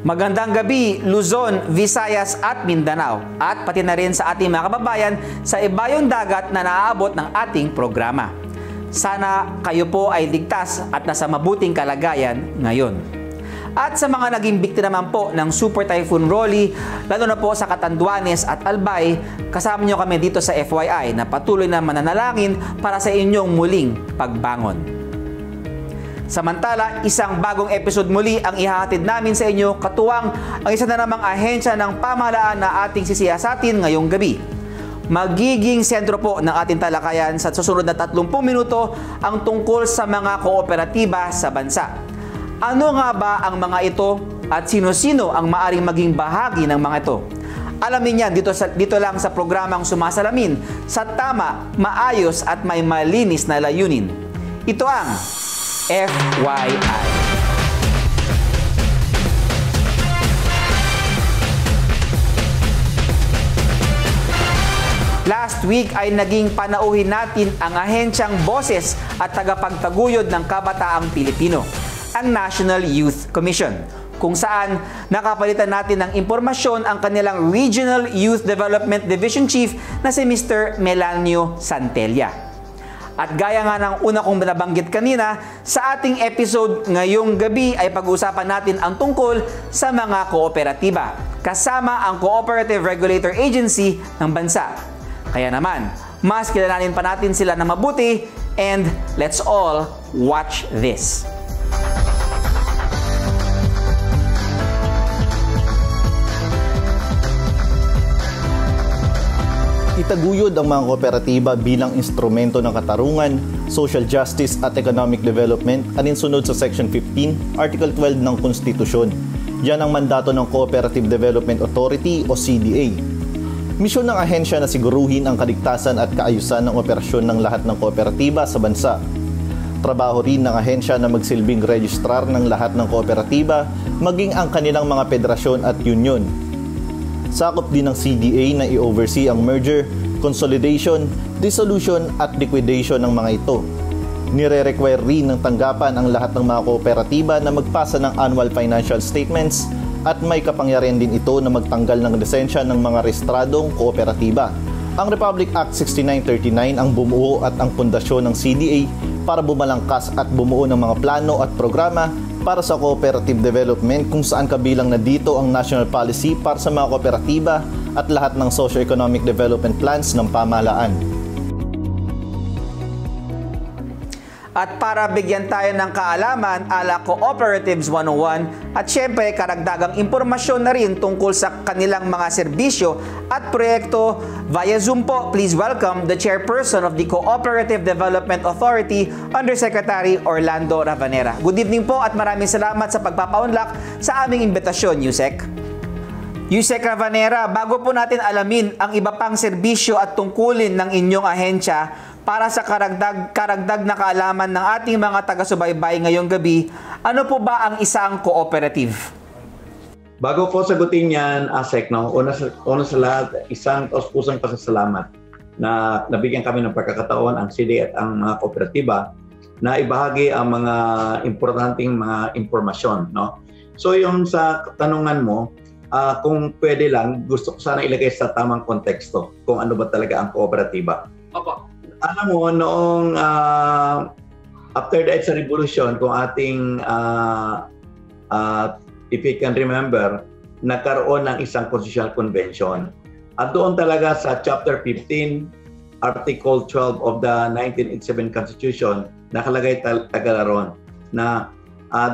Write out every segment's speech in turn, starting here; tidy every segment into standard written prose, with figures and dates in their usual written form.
Magandang gabi, Luzon, Visayas at Mindanao at pati na rin sa ating mga kababayan sa ibayong dagat na naaabot ng ating programa. Sana kayo po ay ligtas at nasa mabuting kalagayan ngayon. At sa mga naging biktima naman po ng Super Typhoon Rolly, lalo na po sa Catanduanes at Albay, kasama nyo kami dito sa FYI na patuloy na mananalangin para sa inyong muling pagbangon. Samantala, isang bagong episode muli ang ihahatid namin sa inyo katuwang ang isa na namang ahensya ng pamahalaan na ating sisiyasatin ngayong gabi. Magiging sentro po ng ating talakayan sa susunod na 30 minuto ang tungkol sa mga kooperatiba sa bansa. Ano nga ba ang mga ito at sino-sino ang maaring maging bahagi ng mga ito? Alamin yan dito lang sa programang Sumasalamin sa tama, maayos at may malinis na layunin. Ito ang FYI. Last week ay naging panauhin natin ang ahensyang boses at tagapagtaguyod ng kabataang Pilipino, ang National Youth Commission, kung saan nakapalitan natin ng impormasyon ang kanilang Regional Youth Development Division Chief na si Mr. Melanio Santella. At gaya nga ng una kong nabanggit kanina, sa ating episode ngayong gabi ay pag-uusapan natin ang tungkol sa mga kooperatiba, kasama ang Cooperative Regulator Agency ng bansa. Kaya naman, mas kilalanin pa natin sila na mabuti and let's all watch this. Itaguyod ang mga kooperatiba bilang instrumento ng katarungan, social justice at economic development alinsunod sa Section 15, Article 12 ng Konstitusyon. Yan ang mandato ng Cooperative Development Authority o CDA. Misyon ng ahensya na siguruhin ang kaligtasan at kaayusan ng operasyon ng lahat ng kooperatiba sa bansa. Trabaho rin ng ahensya na magsilbing registrar ng lahat ng kooperatiba, maging ang kanilang mga federasyon at union. Sakop din ng CDA na i-oversee ang merger, consolidation, dissolution at liquidation ng mga ito. Nire-require rin ng tanggapan ang lahat ng mga kooperatiba na magpasa ng annual financial statements at may kapangyarihan din ito na magtanggal ng lisensya ng mga rehistradong kooperatiba. Ang Republic Act 6939 ang bumuo at ang pundasyon ng CDA para bumalangkas at bumuo ng mga plano at programa para sa cooperative development kung saan kabilang na dito ang national policy para sa mga kooperatiba at lahat ng socio-economic development plans ng pamahalaan. At para bigyan tayo ng kaalaman ala Cooperatives 101 at syempre karagdagang impormasyon na rin tungkol sa kanilang mga serbisyo at proyekto via Zoom po, please welcome the Chairperson of the Cooperative Development Authority, Undersecretary Orlando Ravanera. Good evening po at maraming salamat sa pagpapaunlak sa aming imbitasyon, Yusek. Yusek Ravanera, bago po natin alamin ang iba pang serbisyo at tungkulin ng inyong ahensya, para sa karagdag na kaalaman ng ating mga taga-subaybay ngayong gabi, ano po ba ang isang cooperative? Bago ko sagutin yan, Asek, no? Una sa lahat, isang taus-pusang pasasalamat na nabigyan kami ng pagkakataon ang CDA at ang mga kooperatiba na ibahagi ang mga importanteng mga impormasyon. No? So yung sa tanungan mo, kung pwede lang, gusto ko sana ilagay sa tamang konteksto kung ano ba talaga ang kooperatiba. Opo. Alam mo, noong after the EDSA Revolution, kung ating, if you can remember, nagkaroon ng isang constitutional convention. At doon talaga sa Chapter 15, Article 12 of the 1987 Constitution, nakalagay talaga ron na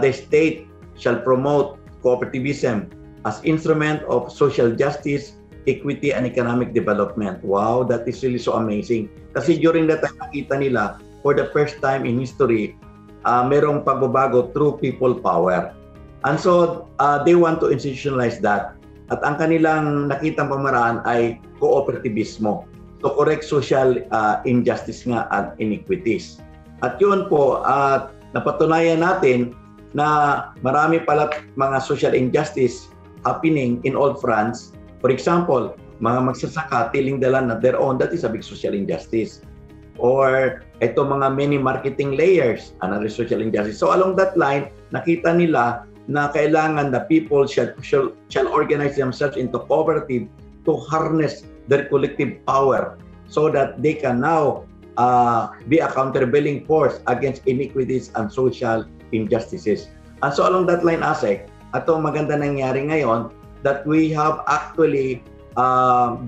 the state shall promote cooperativism as instrument of social justice, equity and economic development. Wow, that is really so amazing. Kasi during that time, nakita nila, for the first time in history, merong pagbabago through people power. And so, they want to institutionalize that. At ang kanilang nakitang pamaraan ay cooperativismo to correct social injustice nga at inequities. At yun po, napatunayan natin na marami pala mga social injustice happening in all fronts. For example, mga magsasaka, tiling dala na their own, that is a big social injustice. Or ito mga many marketing layers, another social injustice. So along that line, nakita nila na kailangan the people shall organize themselves into cooperative to harness their collective power so that they can now be a countervailing force against iniquities and social injustices. And so along that line, ASEC, atong maganda nangyari ngayon that we have actually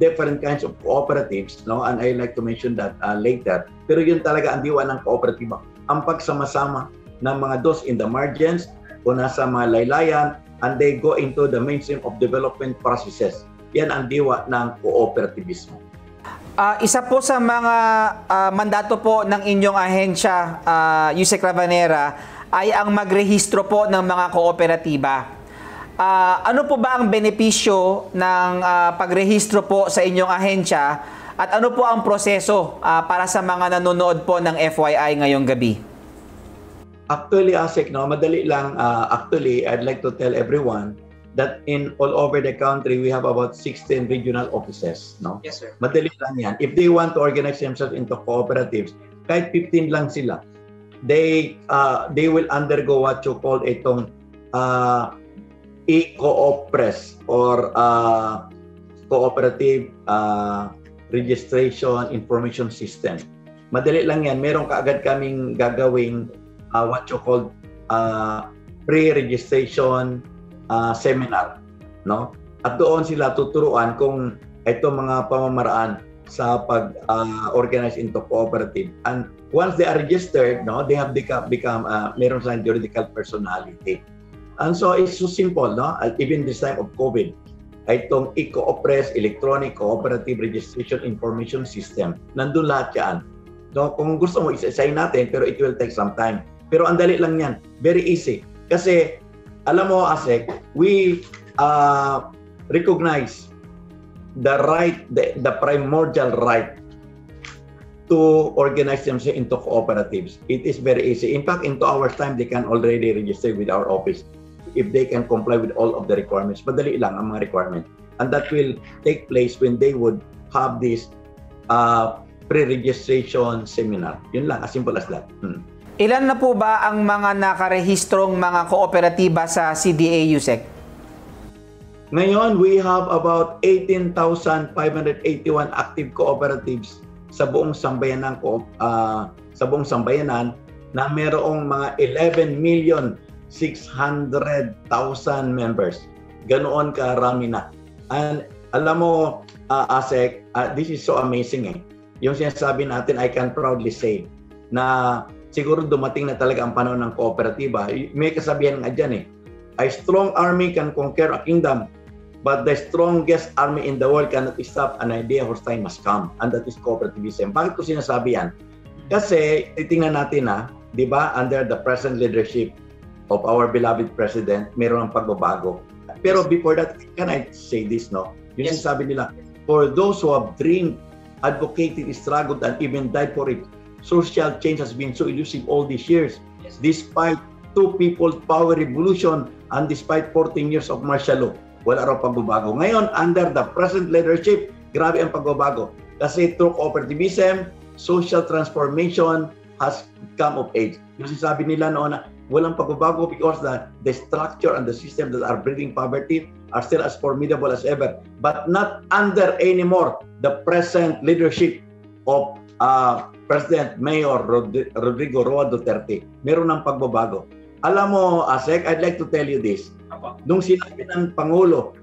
different kinds of cooperatives, no? And I like to mention that later. Pero yun talaga ang diwa ng kooperatiba. Ang pagsama-sama ng mga those in the margins o nasa mga laylayan, and they go into the mainstream of development processes. Yan ang diwa ng kooperativismo. Isa po sa mga mandato po ng inyong ahensya, Yusek Rabanera, ay ang magrehistro po ng mga kooperatiba. Ano po ba ang benepisyo ng pagrehistro po sa inyong ahensya at ano po ang proseso para sa mga nanonood po ng FYI ngayong gabi? Actually, ASEC, no, madali lang. Actually, I'd like to tell everyone that in all over the country, we have about 16 regional offices. No? Yes, sir. Madali lang yan. If they want to organize themselves into cooperatives, kahit 15 lang sila, they will undergo what you call itong e-coopres or cooperative registration information system. Madali lang yan. Meron kaagad kaming gagawing what you call pre-registration seminar, no? At doon sila tuturuan kung ito mga pamamaraan sa pag-organize into cooperative. And once they are registered, no, they have become meron silang juridical personality. And so it's so simple, no? Even this time of COVID, itong e-coopres, electronic cooperative registration information system, nandun lahat yan. No, kung gusto mo, isa-isahin natin, pero it will take some time. Pero ang dali lang yan. Very easy. Kasi, alam mo, ASEC, we recognize the right, the primordial right to organize themselves into cooperatives. It is very easy. In fact, into our time, they can already register with our office if they can comply with all of the requirements. Madali lang ang mga requirements. And that will take place when they would have this pre-registration seminar. Yun lang, as simple as that. Ilan na po ba ang mga nakarehistrong mga kooperatiba sa CDA, Yusek? Ngayon, we have about 18,581 active cooperatives sa buong sambayanan na mayroong mga 11,600,000 members. Ganoon karami na. And alam mo, ASEC, this is so amazing eh. Yung sinasabi natin, I can proudly say na siguro dumating na talaga ang panahon ng kooperatiba. May kasabihan nga dyan eh. A strong army can conquer a kingdom, but the strongest army in the world cannot stop an idea whose time must come. And that is cooperativism. Bakit ko sinasabi yan? Kasi titingnan natin di ba, under the present leadership of our beloved President, mayroon ang pagbabago. Pero before that, can I say this, no? Yung sinasabi nila, for those who have dreamed, advocated, struggled, and even died for it, social change has been so elusive all these years. Despite two people's power revolution and despite 14 years of martial law, wala raw pagbabago. Ngayon, under the present leadership, grabe ang pagbabago. Kasi through cooperativism, social transformation has come of age. Yung sinasabi nila noon na walang pagbabago because the structure and the system that are breeding poverty are still as formidable as ever. But not under anymore the present leadership of President Mayor Rodrigo Roa Duterte. Meron ng pagbabago. Alam mo, ASEC, I'd like to tell you this. Nung sinabi ng Pangulo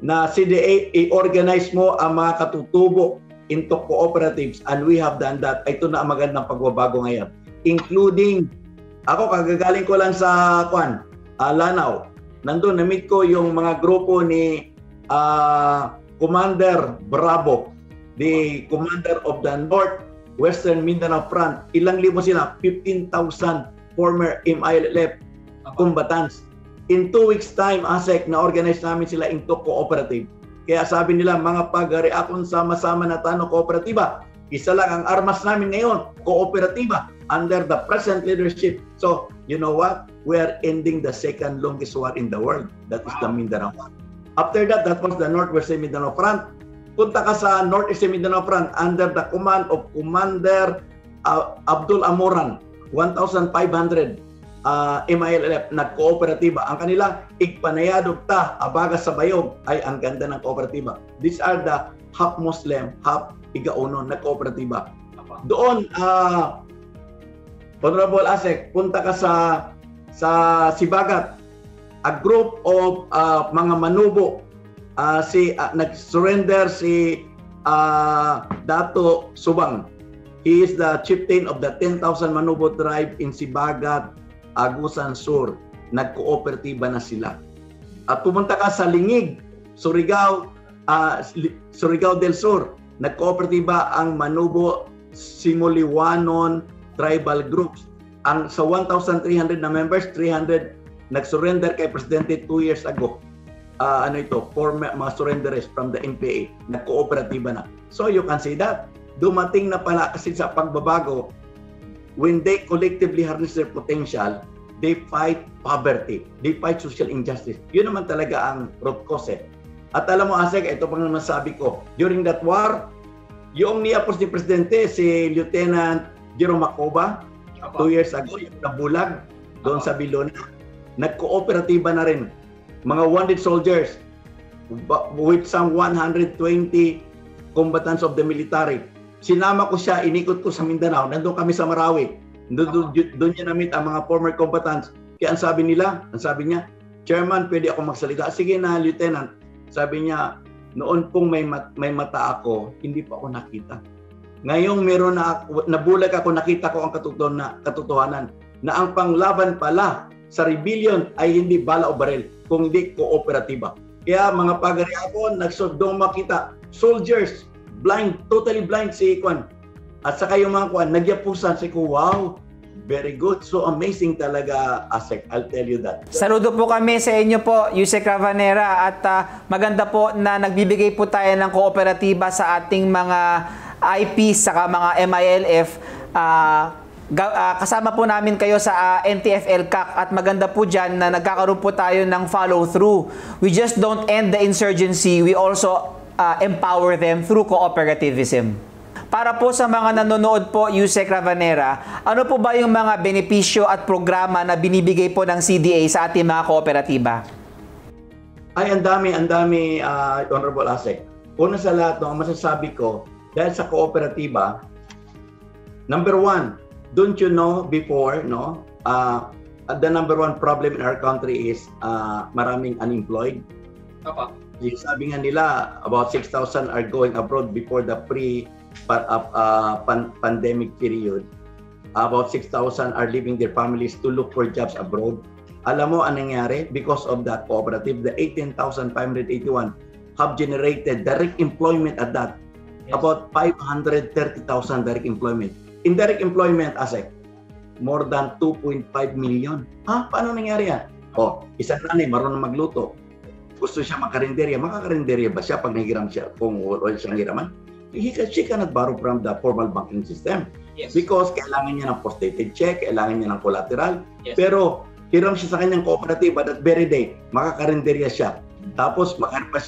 na CDA, i-organize mo ang mga katutubo into cooperatives, and we have done that. Ito na ang magandang pagbabago ngayon. Including, ako kagagaling ko lang sa Lanao. Nandun, na-meet ko yung mga grupo ni Commander Bravo, the commander of the Northwestern Mindanao Front. Ilang libo sila? 15,000 former MILF combatants. In 2 weeks time, ASEC, na-organize namin sila into cooperative. Kaya sabi nila, mga pag-ari akong sama-sama na tano kooperatiba. Isa lang ang armas namin ngayon, kooperatiba, under the present leadership. So, you know what? We are ending the second longest war in the world. That is the Mindanao War. After that, that was the Northwestern Mindanao Front. Punta ka sa Northeastern Mindanao Front under the command of Commander Abdul Amoran, 1,500 MILF na kooperatiba. Ang kanila igpanayadog ta abaga sa bayog ay ang ganda ng kooperatiba. These are the half Muslim, half igauno na kooperatiba. Doon Honorable Asek, punta ka sa Sibagat. A group of mga manubo nag-surrender si Dato Subang. He is the chieftain of the 10,000 Manubo tribe in Sibagat, Agusan Sur. Nagkooperatiba na sila. At pumunta ka sa Lingig, Surigao del Sur. Nagkooperatiba ang Manubo Simuliwanon tribal groups. Sa 1,300 na members, 300 nag-surrender kay Presidente 2 years ago. For mga surrenderies from the NPA. Nagkooperatiba na. So you can see that. Dumating na pala kasi sa pagbabago, when they collectively harness their potential, they fight poverty. They fight social injustice. Yun naman talaga ang root cause. At alam mo, Asek, ito pang masabi ko, during that war, yung niapos ni Presidente, si Lieutenant Jerome Macoba, 2 years ago, yung nabulag doon sa Bilona, nagkooperatiba na rin. Mga wounded soldiers with some 120 combatants of the military. Sinama ko siya, inikot ko sa Mindanao, nandun kami sa Marawi. Doon niya na-meet ang mga former combatants. Kaya ang sabi niya, Chairman, pwede ako magsalita. Sige na, Lieutenant. Sabi niya, noon pong may mata ako, hindi pa ako nakita. Ngayong meron na nabulag ako, nakita ko ang katotohanan na ang panglaban pala sa rebellion ay hindi bala o baril, kundi kooperatiba. Kaya mga pagari ako, nagsodong makita, soldiers, blind, totally blind si Kwan. At saka yung mga Kwan, nagyapusan si ko, wow, very good. So amazing talaga, Asek, I'll tell you that. Saludo po kami sa inyo po, Yusek Ravanera, at maganda po na nagbibigay po tayo ng kooperatiba sa ating mga IPs, saka mga MILF. Kasama po namin kayo sa NTF-ELCAC at maganda po dyan na nagkakaroon po tayo ng follow-through. We just don't end the insurgency, we also empower them through cooperativism. Para po sa mga nanonood po, Yusek Ravanera, ano po ba yung mga benepisyo at programa na binibigay po ng CDA sa ating mga kooperatiba? Ay, ang dami, Honorable Asek. Una sa lahat, ang masasabi ko, dahil sa kooperatiba, number one, don't you know before, the number one problem in our country is maraming unemployed. Apa. Sabi nga nila, about 6,000 are going abroad before the pandemic period. About 6,000 are leaving their families to look for jobs abroad. Alam mo anong nangyari? Because of that cooperative, the 18,581 have generated direct employment at that. Yes. About 530,000 direct employment. Indirect employment, Asek, more than 2.5 million. Paano nangyari yan? Isang nanay, marunong magluto. Gusto siya makarinderya. Makakarinderya ba siya pag nahiram siya? Kung wala siyang hiraman? She cannot borrow from the formal banking system. Yes. Because kailangan niya ng post-dated check, kailangan niya ng collateral. Yes. Pero hiram siya sa kanyang cooperative at that very day, makakarinderya siya. Tapos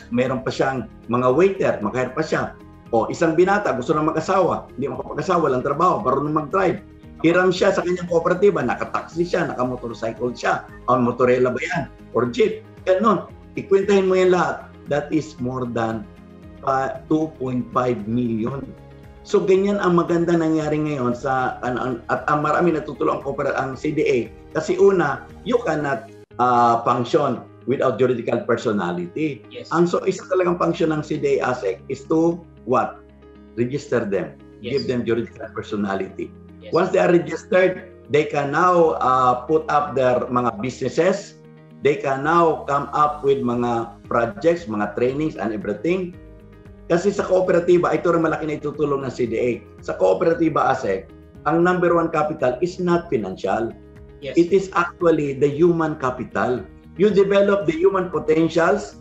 meron pa siyang mga waiter, makahire pa siya. Isang binata, gusto na mag-asawa, hindi makapag-asawa, walang trabaho, marunong mag-drive. Hiram siya sa kanyang kooperatiba, naka-taxi siya, naka-motorcycle siya, motorela ba yan, or jeep. Ganon, ikwentahin mo yan lahat. That is more than 2.5 million. So ganyan ang maganda nangyari ngayon at ang marami natutulong ang CDA. Kasi una, you cannot function without juridical personality. Yes. So isa talagang function ng CDA ASEC is to what? Register them. Yes. Give them juridical personality. Yes. Once they are registered, they can now put up their mga businesses. They can now come up with mga projects, mga trainings and everything. Kasi sa kooperatiba, ito rin malaki na itutulong ng CDA. Sa kooperatiba, ASEC, ang number one capital is not financial. Yes. It is actually the human capital. You develop the human potentials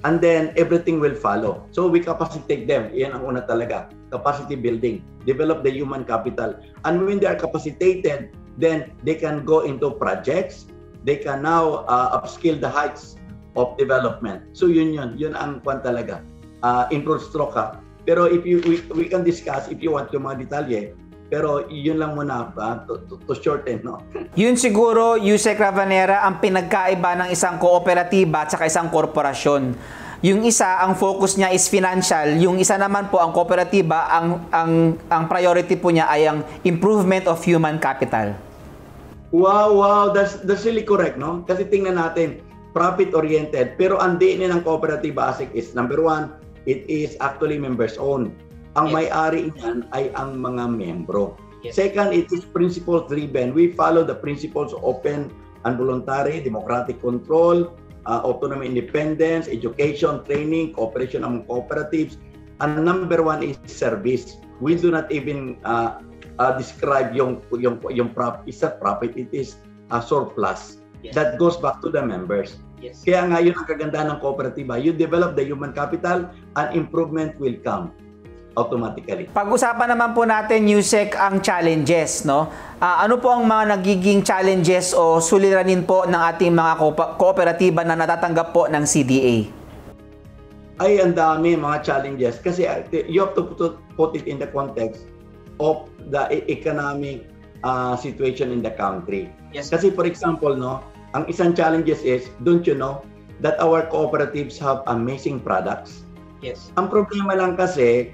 and then everything will follow. So we capacitate them. Yan ang una talaga. Capacity building. Develop the human capital. And when they are capacitated, then they can go into projects. They can now upskill the heights of development. So yun ang kwan talaga. Improve stroke. Pero if we can discuss, if you want yung mga detalye, Pero yun lang muna, to shorten, no? Yun siguro, Yusek Ravanera, ang pinagkaiba ng isang kooperatiba at saka isang korporasyon. Yung isa, ang focus niya is financial. Yung isa naman po, ang kooperatiba, ang priority po niya ay ang improvement of human capital. Wow, that's really correct, no? Kasi tingnan natin, profit-oriented. Pero ang DNA ng kooperatiba ASEC is, number one, it is actually members-owned. Ang may-ari niyan ay ang mga membro. Second, it is principle-driven. We follow the principles of open and voluntary, democratic control, autonomy, independence, education, training, cooperation among cooperatives. And number one is service. We do not even describe yung profit. Is that profit? It is a surplus that goes back to the members. Kaya nga yun ang kagandahan ng kooperatiba. You develop the human capital and improvement will come automatically. Pag-usapan naman po natin, Yusek, ang challenges, no? Ano po ang mga nagiging challenges o suliranin po ng ating mga kooperatiba na natatanggap po ng CDA? Ay, ang dami mga challenges kasi you have to put it in the context of the economic situation in the country. Kasi for example, no, ang isang challenges is, don't you know that our cooperatives have amazing products? Ang problema lang kasi,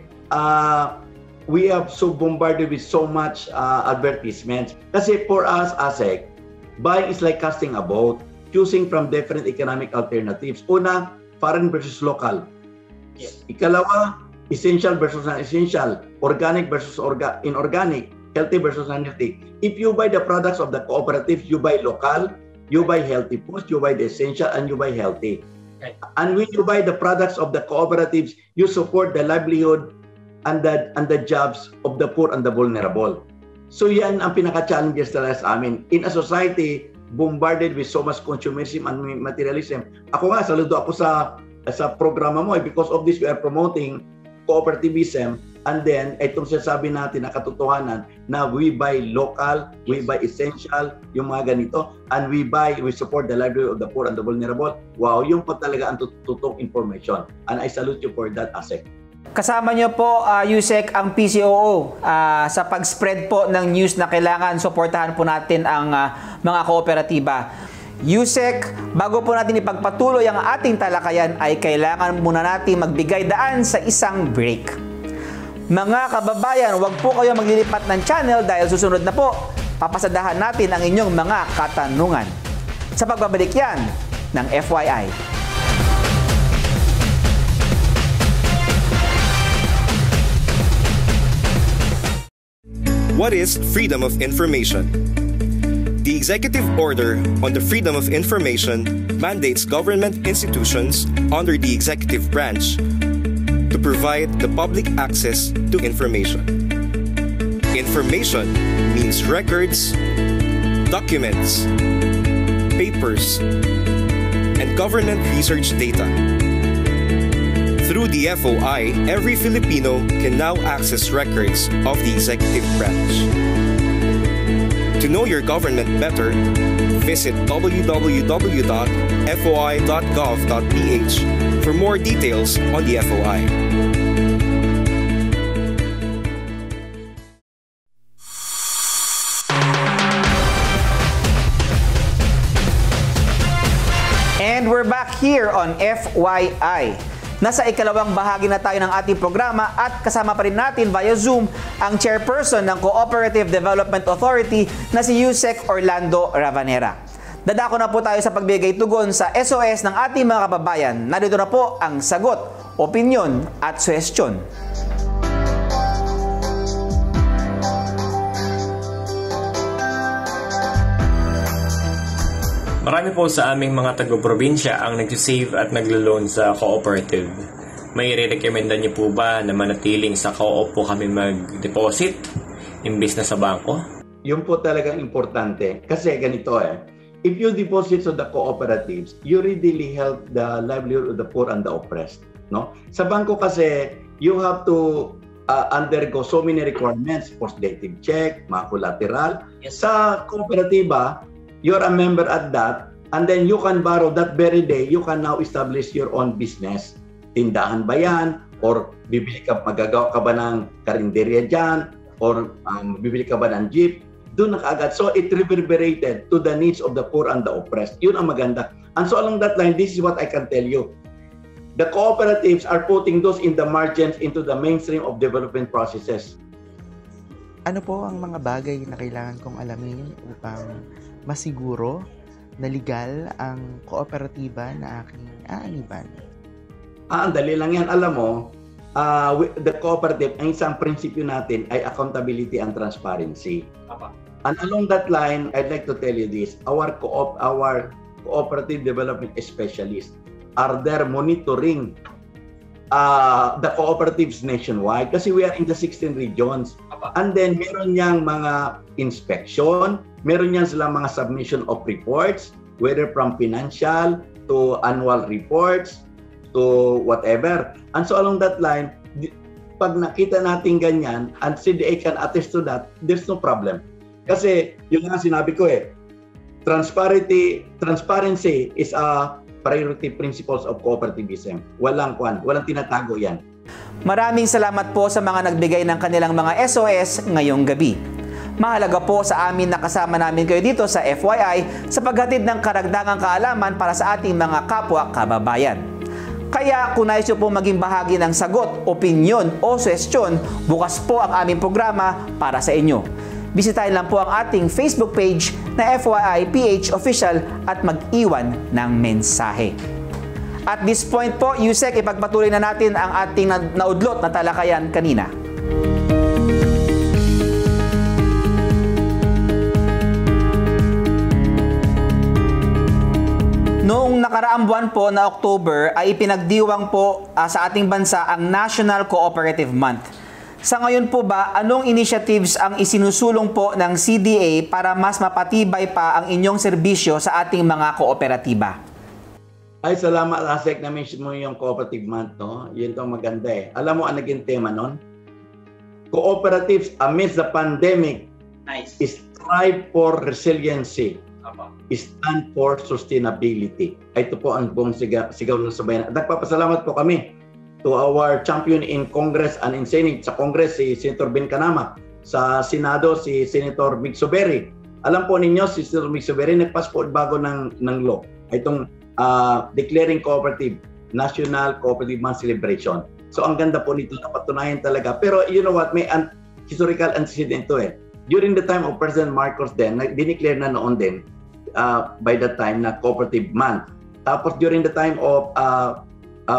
we have so bombarded with so much advertisements. Kasi for us, ASEC, buying is like casting a vote, choosing from different economic alternatives. Una, foreign versus local. Ikalawa, essential versus non-essential, organic versus inorganic, healthy versus unhealthy. If you buy the products of the cooperatives, you buy local, you buy healthy foods, you buy the essential, and you buy healthy. And when you buy the products of the cooperatives, you support the livelihood and the jobs of the poor and the vulnerable. So yan ang pinaka-challenges talaga sa amin. In a society bombarded with so much consumerism and materialism. Ako nga, saludo ako sa programa mo because of this we are promoting cooperativism, and then itong sinasabi natin na katotohanan na we buy local, we buy essential, yung mga ganito, and we support the livelihood of the poor and the vulnerable. Wow, yung po talaga ang totoong information. And I salute you for that, ASEC. Kasama niyo po, Yusek, ang PCOO sa pag-spread po ng news na kailangan suportahan po natin ang mga kooperatiba. Yusek, bago po natin ipagpatuloy ang ating talakayan ay kailangan muna natin magbigay daan sa isang break. Mga kababayan, huwag po kayo maglilipat ng channel dahil susunod na po, papasadahan natin ang inyong mga katanungan. Sa pagbabalik yan ng FYI. What is freedom of information? The Executive Order on the Freedom of Information mandates government institutions under the executive branch to provide the public access to information. Information means records, documents, papers, and government research data. Through the FOI, every Filipino can now access records of the executive branch. To know your government better, visit www.foi.gov.ph for more details on the FOI. And we're back here on FYI. Nasa ikalawang bahagi na tayo ng ating programa at kasama pa rin natin via Zoom ang chairperson ng Cooperative Development Authority na si Yusek Orlando Ravanera. Dadako na po tayo sa pagbigay tugon sa SOS ng ating mga kababayan. Narito na po ang sagot, opinyon at suhestyon. Marami po sa aming mga taga-probinsya ang nagsisave at naglo-loan sa cooperative. May re-recommenda niyo po ba na manatiling sa co-op po kami mag-deposit imbis na sa bangko? Yun po talagang importante. Kasi ganito if you deposit sa the cooperatives, you really help the livelihood of the poor and the oppressed. No? Sa bangko kasi, you have to undergo so many requirements, post-dative check, mga collateral. Sa kooperatiba, you're a member at that, and then you can borrow that very day, you can now establish your own business. Tindahan ba yan? Or magagawa ka ba ng karinderya dyan? or bibili ka ba ng jeep, doon na kaagad. So it reverberated to the needs of the poor and the oppressed. Yun ang maganda. And so along that line, this is what I can tell you. The cooperatives are putting those in the margins into the mainstream of development processes. Ano po ang mga bagay na kailangan kong alamin upang masiguro na legal ang kooperatiba na aking aaniban? Ang dali lang yan. Alam mo, the cooperative, ang isang prinsipyo natin ay accountability and transparency. And along that line, I'd like to tell you this. Our cooperative development specialists are there monitoring the cooperatives nationwide kasi we are in the 16 regions. And then meron niyang mga inspection, meron niyang silang mga submission of reports, whether from financial to annual reports to whatever. And so along that line, pag nakita natin ganyan, and CDA can attest to that, there's no problem. Kasi yung nga sinabi ko transparency is a priority principles of cooperativism. Walang tinatago yan. Maraming salamat po sa mga nagbigay ng kanilang mga SOS ngayong gabi. Mahalaga po sa amin na kasama namin kayo dito sa FYI sa paghatid ng karagdagang kaalaman para sa ating mga kapwa kababayan. Kaya kung nais nyo po maging bahagi ng sagot, opinyon o suwestyon, bukas po ang aming programa para sa inyo. Bisitahin lang po ang ating Facebook page na FYI PH Official at mag-iwan ng mensahe. At this point po, Yusek, ipagpatuloy na natin ang ating naudlot na talakayan kanina. Noong nakaraang buwan po na October ay ipinagdiwang po sa ating bansa ang National Cooperative Month. Sa ngayon po ba, anong initiatives ang isinusulong po ng CDA para mas mapatibay pa ang inyong serbisyo sa ating mga kooperatiba? Ay, salamat, Asek, na mention mo yung Cooperative Month, no? Yun itong maganda eh. Alam mo ang naging tema nun? Cooperatives amidst the pandemic strive for resiliency. Stand for sustainability. Ito po ang buong sigaw ng sabayan. Nagpapasalamat po kami to our champion in Congress and in Senate. Sa Congress, si Senator Ben Canama. Sa Senado, si Senator Mig Soberi. Alam po ninyo, si Senator Mig Soberi nagpas po bago ng law. Itong declaring cooperative, National Cooperative Month Celebration. So ang ganda po nito, napatunayan talaga. Pero you know what, may historical antecedent to During the time of President Marcos then, dineclare na noon din, by that time, na Cooperative Month. Tapos during the time of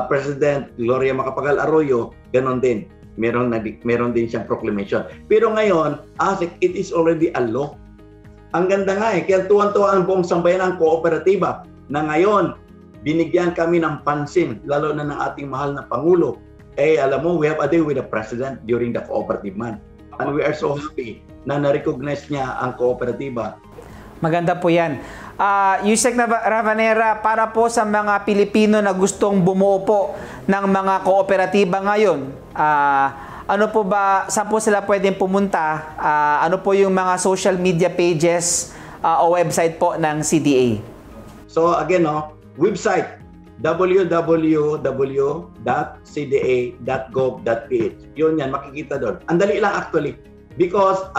President Gloria Macapagal Arroyo, ganon din. Meron din siyang proclamation. Pero ngayon, it is already a law. Ang ganda nga kaya tuwan-tuwa ang buong sambayan ng kooperatiba na ngayon, binigyan kami ng pansin, lalo na ng ating mahal na Pangulo. Alam mo, we have a day with the President during the Cooperative Month. And we are so happy na na-recognize niya ang kooperatiba. Maganda po yan. Yusek Ravanera, para po sa mga Pilipino na gustong bumuo po ng mga kooperatiba ngayon, ano po ba, saan po sila pwedeng pumunta? Ano po yung mga social media pages o website po ng CDA? So again, website www.cda.gov.ph. Yun yan, makikita doon. Ang dali lang actually because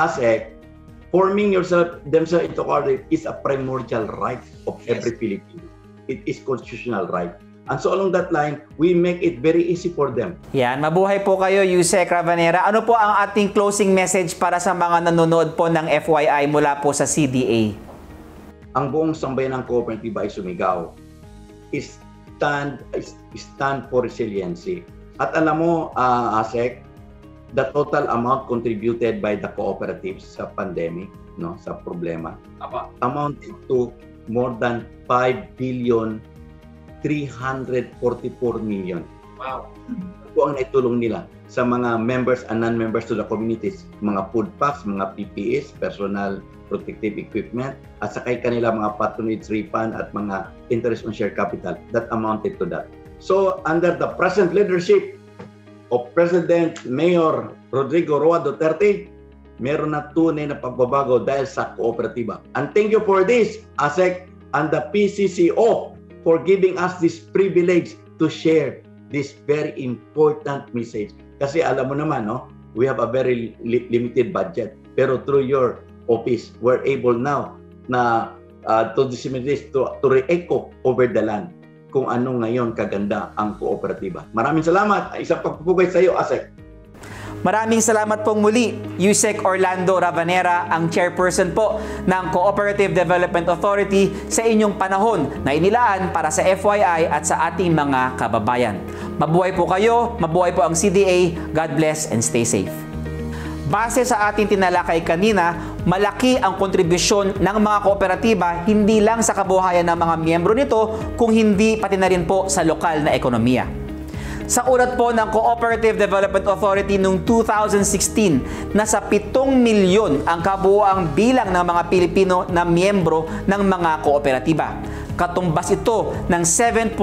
forming themselves into cooperative is a primordial right of every Filipino. It is constitutional right. And so along that line, we make it very easy for them. Yan, mabuhay po kayo, Yusek Ravanera. Ano po ang ating closing message para sa mga nanonood po ng FYI mula po sa CDA? Ang buong sambayan ng kooperatiba ay sumigaw. Stand for resiliency. At alam mo, Asek, the total amount contributed by the cooperatives sa pandemic, sa problema, amounted to more than 5,344,000,000. Wow. Ito ang naitulong nila sa mga members and non-members to the communities, mga food packs, mga PPEs, personal protective equipment, at sa kanila mga patronage refund at mga interest on share capital that amounted to that. So, under the present leadership of President Mayor Rodrigo Roa Duterte, meron na tunay na pagbabago dahil sa kooperatiba. And thank you for this, Asek and the PCCO, for giving us this privilege to share this very important message. Kasi alam mo naman, we have a very limited budget. Pero through your office, we're able now na to disseminate this, to re-echo over the land kung ano ngayon kaganda ang kooperatiba. Maraming salamat. Isang pagpupugay sa iyo, Asek. Maraming salamat pong muli, Yusek Orlando Ravanera, ang chairperson po ng Cooperative Development Authority sa inyong panahon na inilaan para sa FYI at sa ating mga kababayan. Mabuhay po kayo, mabuhay po ang CDA, God bless and stay safe. Base sa ating tinalakay kanina, malaki ang kontribusyon ng mga kooperatiba hindi lang sa kabuhayan ng mga miyembro nito, kung hindi pati na rin po sa lokal na ekonomiya. Sa ulat po ng Cooperative Development Authority noong 2016, nasa 7 milyon ang kabuuang bilang ng mga Pilipino na miyembro ng mga kooperatiba. Katumbas ito ng 7.4%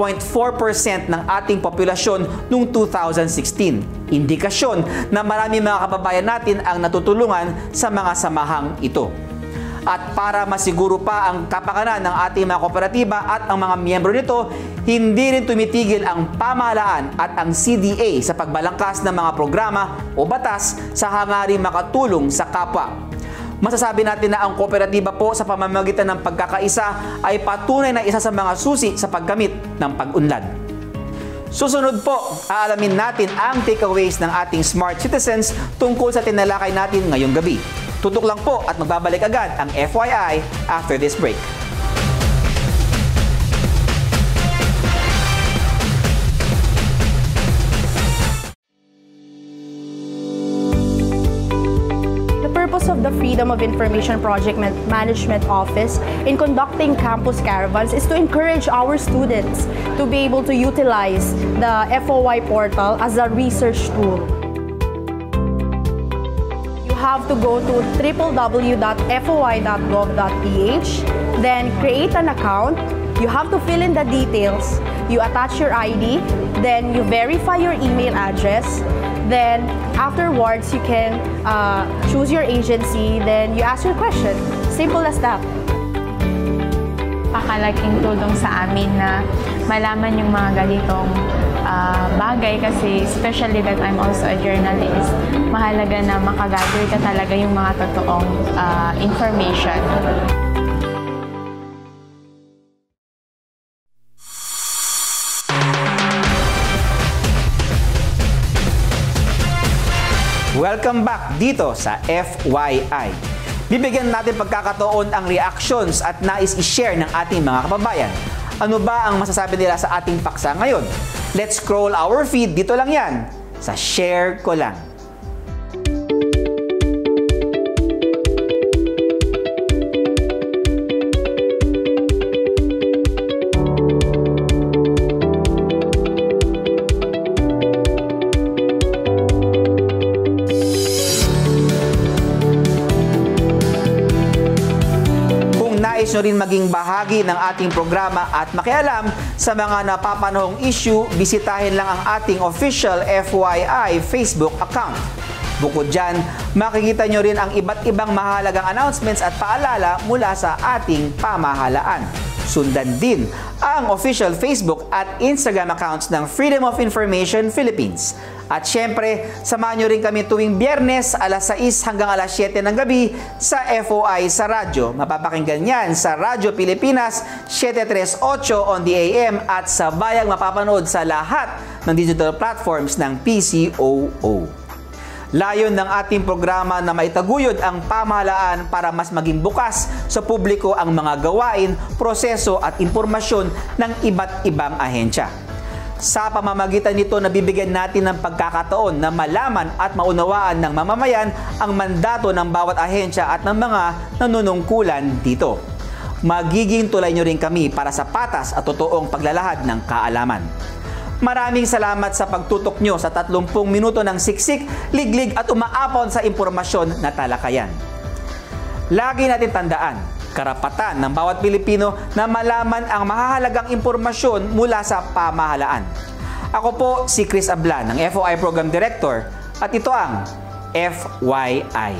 ng ating populasyon noong 2016. Indikasyon na marami mga kababayan natin ang natutulungan sa mga samahang ito. At para masiguro pa ang kapakanan ng ating mga kooperatiba at ang mga miyembro nito, hindi rin tumitigil ang pamahalaan at ang CDA sa pagbalangkas ng mga programa o batas sa hangaring makatulong sa kapwa. Masasabi natin na ang kooperatiba po sa pamamagitan ng pagkakaisa ay patunay na isa sa mga susi sa paggamit ng pag-unlad. Susunod po, aalamin natin ang takeaways ng ating smart citizens tungkol sa tinalakay natin ngayong gabi. Tutok lang po at magbabalik agad ang FYI after this break. The purpose of the Freedom of Information Project Management Office in conducting campus caravans is to encourage our students to be able to utilize the FOI portal as a research tool. You have to go to www.foi.gov.ph, then create an account. You have to fill in the details. You attach your ID, then you verify your email address. Then afterwards, you can choose your agency, then you ask your question. Simple as that. Pakalaking tulong sa amin na malaman yung mga ganitong bagay kasi especially that I'm also a journalist, mahalaga na makagather ka talaga yung mga totoong information. Welcome back dito sa FYI. Bibigyan natin pagkakataon ang reactions at nais i-share ng ating mga kababayan. Ano ba ang masasabi nila sa ating paksa ngayon? Let's scroll our feed, dito lang yan, sa Share Ko Lang. Nais nyo rin maging bahagi ng ating programa at makialam sa mga napapanahong issue, bisitahin lang ang ating official FYI Facebook account. Bukod dyan, makikita nyo rin ang iba't ibang mahalagang announcements at paalala mula sa ating pamahalaan. Sundan din ang official Facebook at Instagram accounts ng Freedom of Information Philippines. At syempre, samahan nyo rin kami tuwing Biyernes alas 6 hanggang alas 7 ng gabi sa FOI sa radyo. Mapapakinggan yan sa Radyo Pilipinas 738 on the AM at sabayang mapapanood sa lahat ng digital platforms ng PCOO. Layon ng ating programa na maitaguyod ang pamahalaan para mas maging bukas sa publiko ang mga gawain, proseso at impormasyon ng iba't ibang ahensya. Sa pamamagitan nito, nabibigyan natin ng pagkakataon na malaman at maunawaan ng mamamayan ang mandato ng bawat ahensya at ng mga nanunungkulan dito. Magiging tulay nyo rin kami para sa patas at totoong paglalahad ng kaalaman. Maraming salamat sa pagtutok nyo sa 30 minuto ng siksik, liglig at umaapon sa impormasyon na talakayan. Lagi natin tandaan, karapatan ng bawat Pilipino na malaman ang mahahalagang impormasyon mula sa pamahalaan. Ako po si Chris Ablan, ng FOI Program Director, at ito ang FYI.